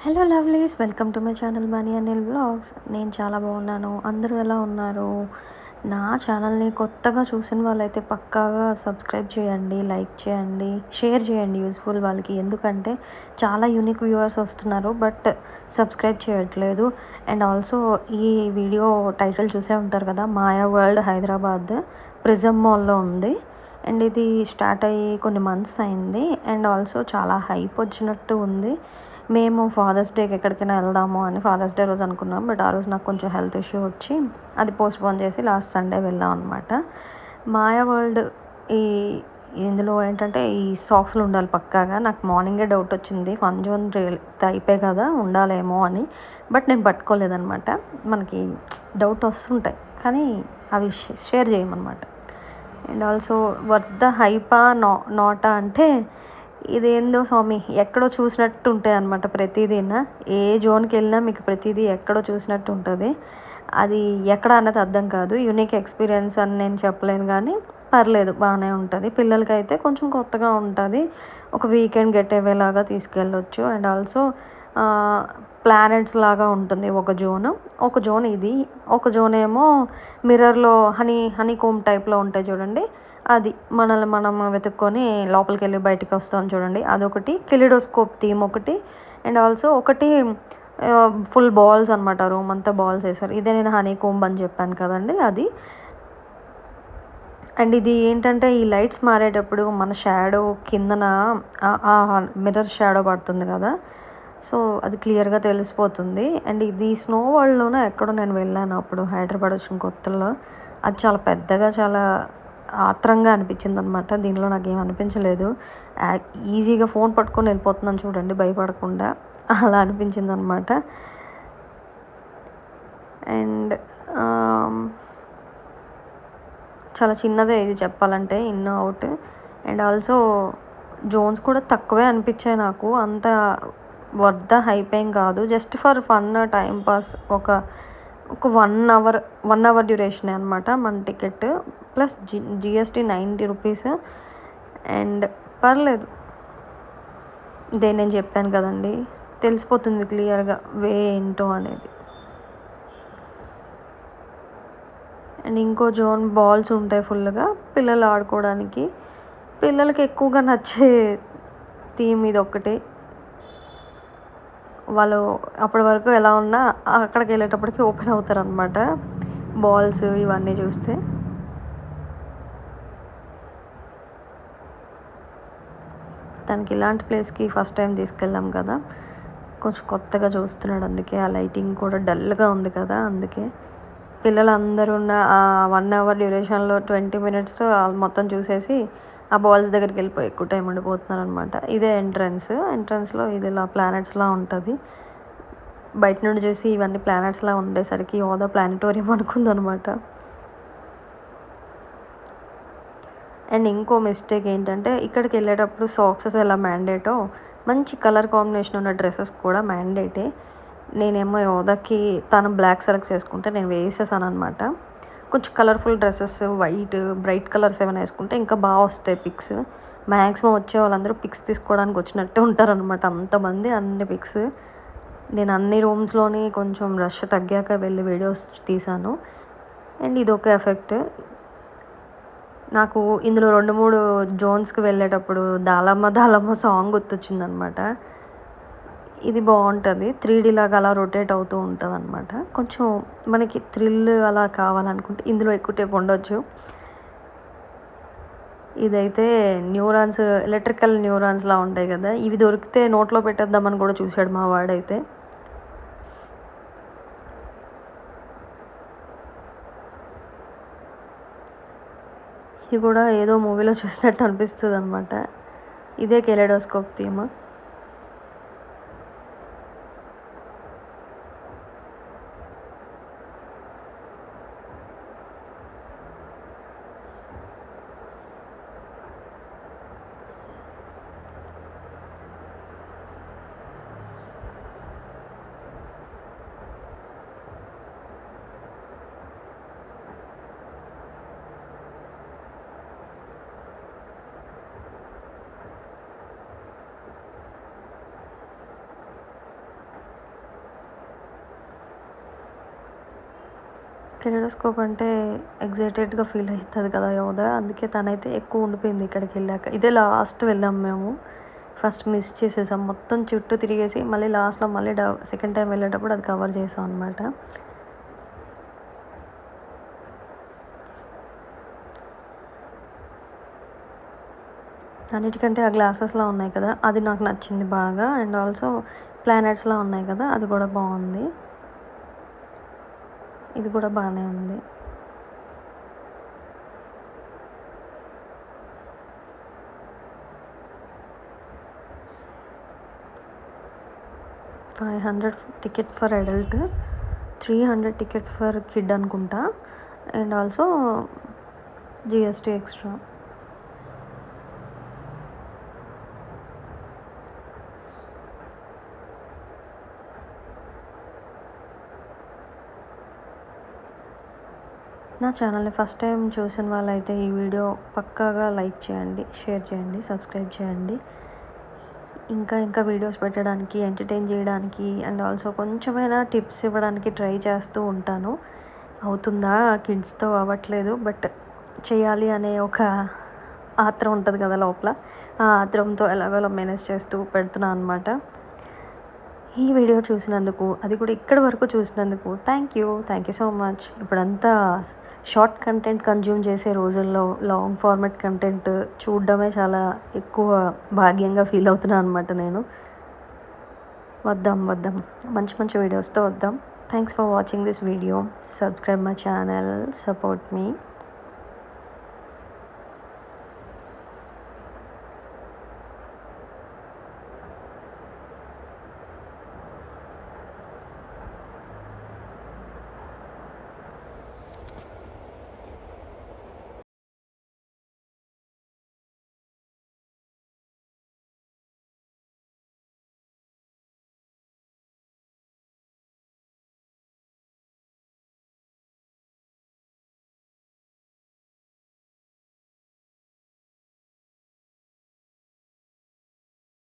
Hello lovelies, welcome to my channel Mani Anil blogs. నేను చాలా బాగున్నాను. అందరూ ఎలా ఉన్నారు? నా ఛానల్ని కొత్తగా చూసిన వాళ్ళైతే పక్కాగా సబ్స్క్రైబ్ చేయండి, లైక్ చేయండి, షేర్ చేయండి యూస్ఫుల్ వాళ్ళకి. ఎందుకంటే చాలా యూనిక్ వ్యూవర్స్ వస్తున్నారు, బట్ సబ్స్క్రైబ్ చేయట్లేదు. అండ్ ఆల్సో ఈ వీడియో టైటిల్ చూసే ఉంటారు కదా, మాయా వరల్డ్ హైదరాబాద్ ప్రిజమ్ మాల్లో ఉంది. అండ్ ఇది స్టార్ట్ అయ్యి కొన్ని మంత్స్ అయింది. అండ్ ఆల్సో చాలా హైప్ వచ్చినట్టు ఉంది. మేము ఫాదర్స్ డేకి ఎక్కడికైనా వెళ్దాము అని ఫాదర్స్ డే రోజు అనుకున్నాం, బట్ ఆ రోజు నాకు కొంచెం హెల్త్ ఇష్యూ వచ్చి అది పోస్ట్పోన్ చేసి లాస్ట్ సండే వెళ్ళాం అనమాట. మాయా వరల్డ్ ఈ ఇందులో ఏంటంటే ఈ సాక్స్లు ఉండాలి పక్కాగా. నాకు మార్నింగే డౌట్ వచ్చింది, ఫన్ జోన్ అయిపోయి కదా ఉండాలేమో అని, బట్ నేను పట్టుకోలేదనమాట. మనకి డౌట్ వస్తుంటాయి కానీ అవి షేర్ చేయమన్నమాట. అండ్ ఆల్సో వర్త్ ద హైపా నాటా అంటే ఇదేందో స్వామి, ఎక్కడో చూసినట్టు ఉంటాయి అనమాట ప్రతిదీనా. ఏ జోన్కి వెళ్ళినా మీకు ప్రతిదీ ఎక్కడో చూసినట్టు ఉంటుంది. అది ఎక్కడ అన్నది అర్థం కాదు. యూనిక్ ఎక్స్పీరియన్స్ అని నేను చెప్పలేను కానీ పర్లేదు, బాగానే ఉంటుంది. పిల్లలకైతే కొంచెం కొత్తగా ఉంటుంది. ఒక వీకెండ్ గెట్ అవే లాగా తీసుకెళ్ళొచ్చు. అండ్ ఆల్సో ప్లానెట్స్ లాగా ఉంటుంది ఒక జోన్ ఇది. ఒక జోన్ ఏమో మిర్రర్లో హనీ కోమ్ టైప్లో ఉంటాయి చూడండి, అది మనల్ని మనం వెతుక్కొని లోపలికి వెళ్ళి బయటికి వస్తాం చూడండి, అదొకటి. కెలిడోస్కోప్ థీమ్ ఒకటి. అండ్ ఆల్సో ఒకటి ఫుల్ బాల్స్ అనమాట, రూమ్ అంతా బాల్స్ వేసారు. ఇదే నేను హనీ కోంబ్ అని చెప్పాను కదండి, అది. అండ్ ఇది ఏంటంటే ఈ లైట్స్ మారేటప్పుడు మన షాడో కిందన మిర్రర్ షాడో పడుతుంది కదా, సో అది క్లియర్గా తెలిసిపోతుంది. అండ్ ఇది స్నో వరల్డ్లోనే ఎక్కడో నేను వెళ్ళాను అప్పుడు హైదరాబాద్ వచ్చిన కొత్తలో. అది చాలా పెద్దగా, చాలా ఆత్రంగా అనిపించింది అనమాట. దీనిలో నాకేం అనిపించలేదు. ఈజీగా ఫోన్ పట్టుకొని వెళ్ళిపోతున్నాను చూడండి భయపడకుండా, అలా అనిపించింది అనమాట. అండ్ చాలా చిన్నదే ఇది చెప్పాలంటే, in out. And also zones కూడా తక్కువే అనిపించాయి నాకు, అంత వర్త్ హైప్ ఏం కాదు. Just for fun time pass. ఒక 1 అవర్ డ్యూరేషనే అనమాట మన ticket, plus GST 90 rupees. And పర్లేదు, ఇదే నేను చెప్పాను కదండి, తెలిసిపోతుంది క్లియర్గా వే ఏంటో అనేది. అండ్ ఇంకో జోన్ బాల్స్ ఉంటాయి ఫుల్గా పిల్లలు ఆడుకోవడానికి. పిల్లలకి ఎక్కువగా నచ్చే థీమ్ ఇది ఒకటి. వాళ్ళు అప్పటి వరకు ఎలా ఉన్నా అక్కడికి వెళ్ళేటప్పటికి ఓపెన్ అవుతారు అనమాట బాల్స్ ఇవన్నీ చూస్తే. తనకి ఇలాంటి ప్లేస్కి ఫస్ట్ టైం తీసుకెళ్ళాం కదా, కొంచెం కొత్తగా చూస్తున్నాడు. అందుకే ఆ లైటింగ్ కూడా డల్గా ఉంది కదా, అందుకే. పిల్లలందరూ ఉన్న ఆ 1 అవర్ డ్యూరేషన్లో 20 మినిట్స్ మొత్తం చూసేసి ఆ బాల్స్ దగ్గరికి వెళ్ళిపోయి ఎక్కువ టైం ఉండిపోతున్నారు అనమాట. ఇదే ఎంట్రన్స్లో ఇది ఇలా ప్లానెట్స్లా ఉంటుంది. బయట నుండి చూసి ఇవన్నీ ప్లానెట్స్లా ఉండేసరికి ఓదా ప్లానెటోరియం అనుకుందనమాట. అండ్ ఇంకో మిస్టేక్ ఏంటంటే, ఇక్కడికి వెళ్ళేటప్పుడు సాక్సెస్ ఎలా మ్యాండేటో, మంచి కలర్ కాంబినేషన్ ఉన్న డ్రెస్సెస్ కూడా మ్యాండేటే. నేనేమో యోదాకి తను బ్లాక్ సెలెక్ట్ చేసుకుంటే నేను వేసేసాను అనమాట. కొంచెం colourful dresses, white bright colours ఏమైనా వేసుకుంటే ఇంకా బాగా వస్తాయి పిక్స్. మ్యాక్సిమం వచ్చే వాళ్ళందరూ పిక్స్ తీసుకోవడానికి వచ్చినట్టే ఉంటారనమాట, అంతమంది అన్ని పిక్స్. నేను అన్ని రూమ్స్లోని కొంచెం రష్ తగ్గాక వెళ్ళి వీడియోస్ తీశాను. అండ్ ఇదొక ఎఫెక్ట్. నాకు ఇందులో 2-3 జోన్స్కి వెళ్ళేటప్పుడు దాలమ్మ దాలమ్మ సాంగ్ గుర్తొచ్చిందనమాట. ఇది బాగుంటుంది, 3D లాగా అలా రొటేట్ అవుతూ ఉంటుంది అనమాట. కొంచెం మనకి థ్రిల్ అలా కావాలనుకుంటే ఇందులో ఎక్కువ టైపు ఉండొచ్చు. ఇదైతే ఎలక్ట్రికల్ న్యూరాన్స్లా ఉంటాయి కదా, ఇవి దొరికితే నోట్లో పెట్టేద్దామని కూడా చూశాడు మా వాడైతే. ఇది కూడా ఏదో మూవీలో చూసినట్టు అనిపిస్తుంది అనమాట. ఇదే కెలెడోస్కోప్ థీమ్. కెలిడోస్కోప్ అంటే ఎక్సైటెడ్‌గా ఫీల్ అయితది కదా! యోధ. అందుకే తనైతే ఎక్కువ ఉండిపోయింది ఇక్కడికెళ్ళాక. ఇదే లాస్ట్ వెళ్ళాం మేము. ఫస్ట్ మిస్ చేసేసాం. మొత్తం చుట్టూ తిరిగేసి మళ్ళీ లాస్ట్‌లో మళ్ళీ సెకండ్ టైమ్ వెళ్ళేటప్పుడు అది కవర్ చేసాం అనమాట. అన్నిటికంటే ఆ గ్లాసెస్‌లా ఉన్నాయి కదా! అది నాకు నచ్చింది బాగా. అండ్ ఆల్సో ప్లానెట్స్‌లా ఉన్నాయి కదా! అది కూడా బావుంది. ఇది కూడా బానే ఉంది. $500 ticket for adult, 300 ticket for kid అనుకుంటా. And also GST extra. నా ఛానల్‌ని ఫస్ట్ టైం చూసిన వాళ్ళైతే ఈ వీడియో పక్కాగా లైక్ చేయండి, షేర్ చేయండి, సబ్స్క్రైబ్ చేయండి. ఇంకా ఇంకా వీడియోస్ పెట్టడానికి, ఎంటర్టైన్ చేయడానికి అండ్ ఆల్సో కొంచెమైనా టిప్స్ ఇవ్వడానికి ట్రై చేస్తూ ఉంటాను. అవుతుందా? కిడ్స్‌తో అవ్వట్లేదు. బట్ చేయాలి అనే ఒక ఆత్రం ఉంటది కదా లోపల. ఆ ఆత్రంతో ఎలాగోలా మేనేజ్ చేస్తూ పెడుతున్నా అనమాట. ఈ వీడియో చూసినందుకు, అది కూడా ఇక్కడి వరకు చూసినందుకు thank you. Thank you so much. ఇప్పుడంతా షార్ట్ కంటెంట్ కన్జ్యూమ్ చేసే రోజుల్లో లాంగ్ ఫార్మాట్ కంటెంట్ చూడడమే చాలా ఎక్కువ భాగ్యంగా ఫీల్ అవుతున్నా అనమాట నేను. వద్దాం. మంచి మంచి వీడియోస్‌తో వద్దాం. Thanks for watching this video. Subscribe my channel. Support me.